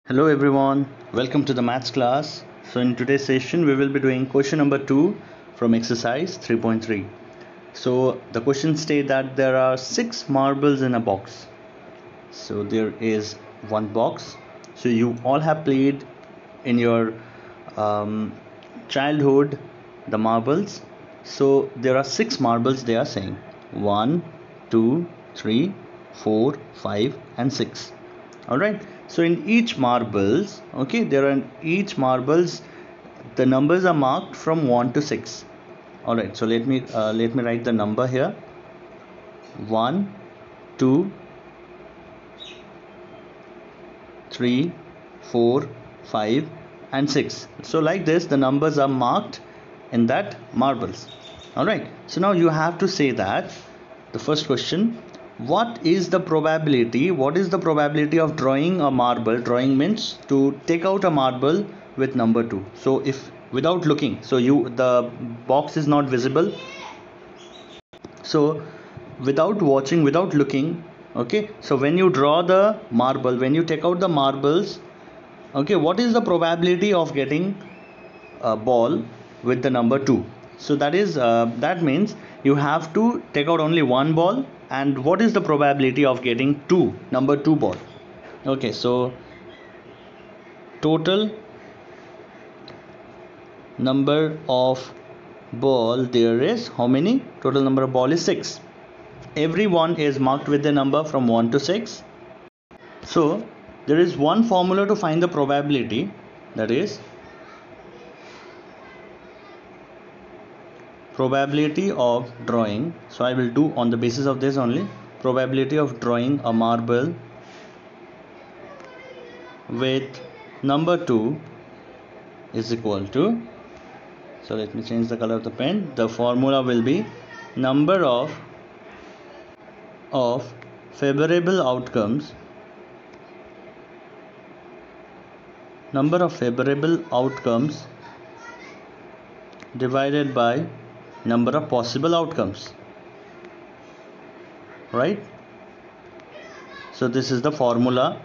Hello everyone, welcome to the maths class. So in today's session we will be doing question number 2 from exercise 3.3. So the question states that there are 6 marbles in a box. So there is one box. So you all have played in your childhood the marbles. So there are 6 marbles they are saying. 1, 2, 3, 4, 5 and 6. Alright, so in each marbles, okay, there are each marbles the numbers are marked from 1 to 6. Alright, so let me write the number here. 1, 2, 3, 4, 5 and 6. So like this the numbers are marked in that marbles. Alright, so now you have to say that the first question, what is the probability of drawing a marble? Drawing means to take out a marble with number 2. So if without looking, so the box is not visible, so without watching, without looking, okay, so when you draw the marble, when you take out the marbles, okay, what is the probability of getting a ball with the number 2? So that means you have to take out only one ball, and what is the probability of getting number 2 ball? Okay, so total number of ball there is how many? Total number of ball is 6. Every one is marked with the number from 1 to 6. So there is one formula to find the probability, that is probability of drawing. So I will do on the basis of this only. Probability of drawing a marble with number 2 is equal to, so let me change the color of the pen. The formula will be number of favorable outcomes divided by number of possible outcomes, right? So this is the formula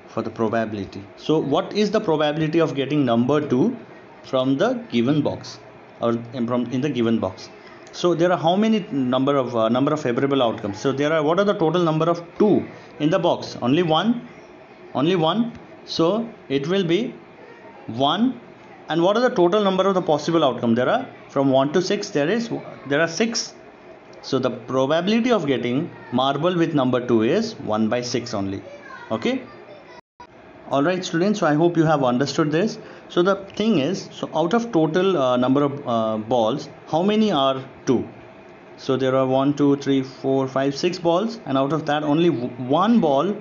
for the probability. So what is the probability of getting number 2 from the given box, or in the given box? So there are how many number of favorable outcomes? So there are, what are the total number of 2 in the box? Only one. So it will be 1. And what are the total number of the possible outcome? There are from 1 to 6, there are 6. So the probability of getting marble with number 2 is 1 by 6 only. Okay. Alright students, so I hope you have understood this. So the thing is, so out of total number of balls, how many are 2? So there are 1, 2, 3, 4, 5, 6 balls, and out of that only one ball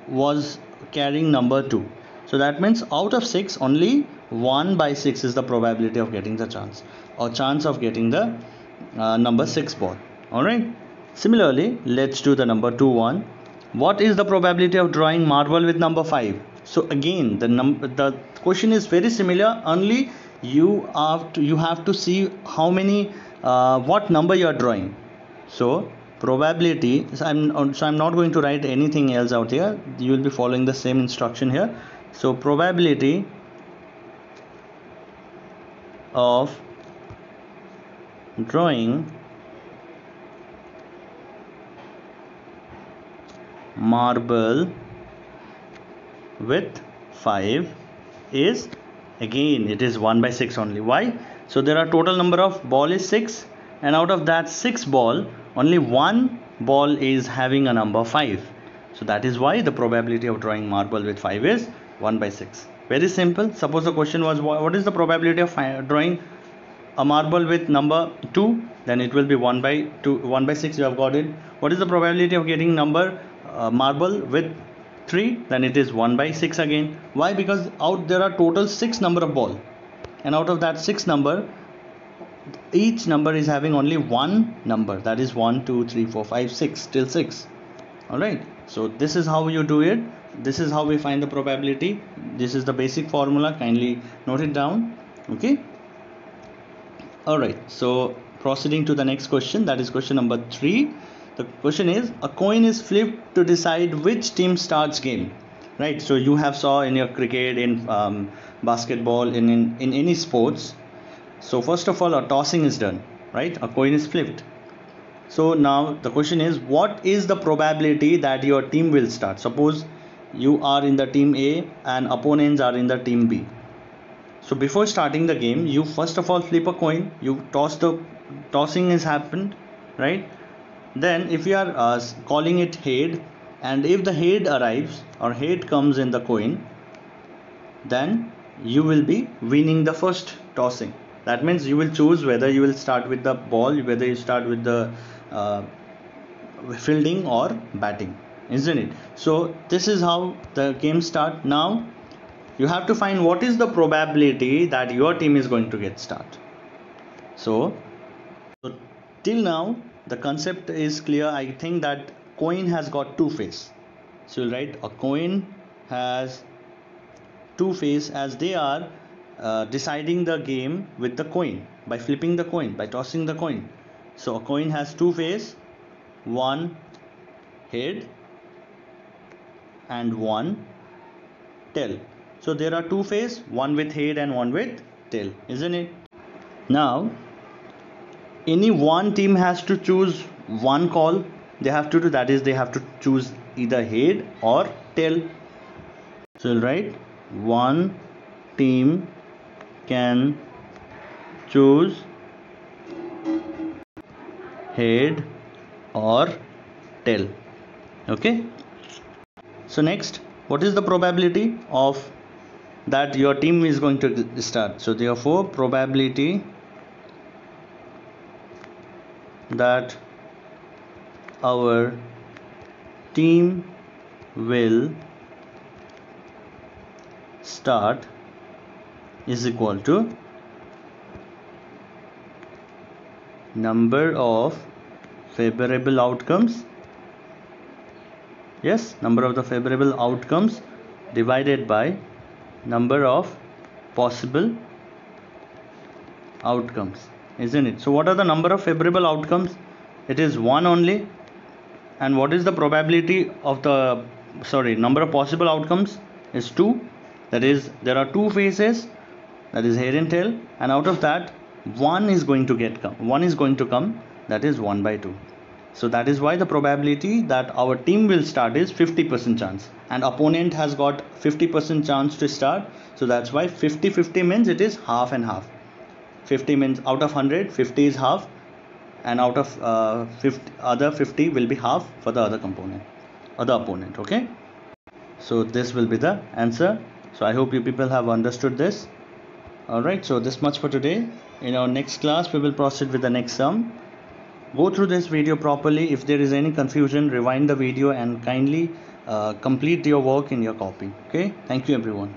was carrying number 2. So that means out of 6 only 1 by 6 is the probability of getting the chance of getting the number 6 ball. Alright. Similarly, let's do the number 2 one. What is the probability of drawing marble with number 5? So again the question is very similar, only you have to see how many what number you are drawing. So probability, so I'm not going to write anything else out here, you will be following the same instruction here. So probability of drawing marble with 5 is, again it is 1 by 6 only. Why? So there are total number of ball is 6, and out of that 6 ball only one ball is having a number 5. So that is why the probability of drawing marble with 5 is 1 by 6. Very simple. Suppose the question was what is the probability of drawing a marble with number 2, then it will be 1 by 6. You have got it. What is the probability of getting number marble with 3? Then it is 1 by 6 again. Why? Because there are total 6 number of ball, and out of that 6 number, each number is having only one number, that is 1, 2, 3, 4, 5, 6 till 6. Alright, so this is how you do it. This is how we find the probability. This is the basic formula, kindly note it down. Okay. Alright, so proceeding to the next question, that is question number 3. The question is, a coin is flipped to decide which team starts game. right? So you have saw in your cricket, in basketball, in any sports. So first of all, a tossing is done, right? A coin is flipped. So now the question is, what is the probability that your team will start? Suppose you are in the team A and opponents are in the team B. So before starting the game, you first of all flip a coin. You tossing has happened, right? Then if you are calling it head, and if the head arrives or head comes in the coin, then you will be winning the first tossing. That means you will choose whether you will start with the ball, whether you start with the uh, fielding or batting, isn't it? So this is how the game start. Now you have to find what is the probability that your team is going to get start. So till now the concept is clear. I think that coin has got two face. So you'll write a coin has two face, as they are deciding the game with the coin by flipping the coin, by tossing the coin. So a coin has two face, one head and one tail. So there are two face, one with head and one with tail, isn't it? Now any one team has to choose one call. They have to do, that is, they have to choose either head or tail. So you'll write one team can choose head or tail. Okay. So next, what is the probability of that your team is going to start? So therefore, probability that our team will start is equal to number of favorable outcomes. Yes, number of the favorable outcomes divided by number of possible outcomes, isn't it? So what are the number of favorable outcomes? It is one only. And what is the probability of the number of possible outcomes is 2. That is, there are two faces, that is head and tail, and out of that one is going to come, that is 1 by 2. So that is why the probability that our team will start is 50% chance, and opponent has got 50% chance to start. So that's why 50-50 means it is half and half. 50 means out of 100, 50 is half, and out of 50 will be half for the other opponent. Okay, so this will be the answer. So I hope you people have understood this. Alright, so this much for today. In our next class we will proceed with the next sum. Go through this video properly. If there is any confusion, rewind the video and kindly complete your work in your copy. Okay, thank you everyone.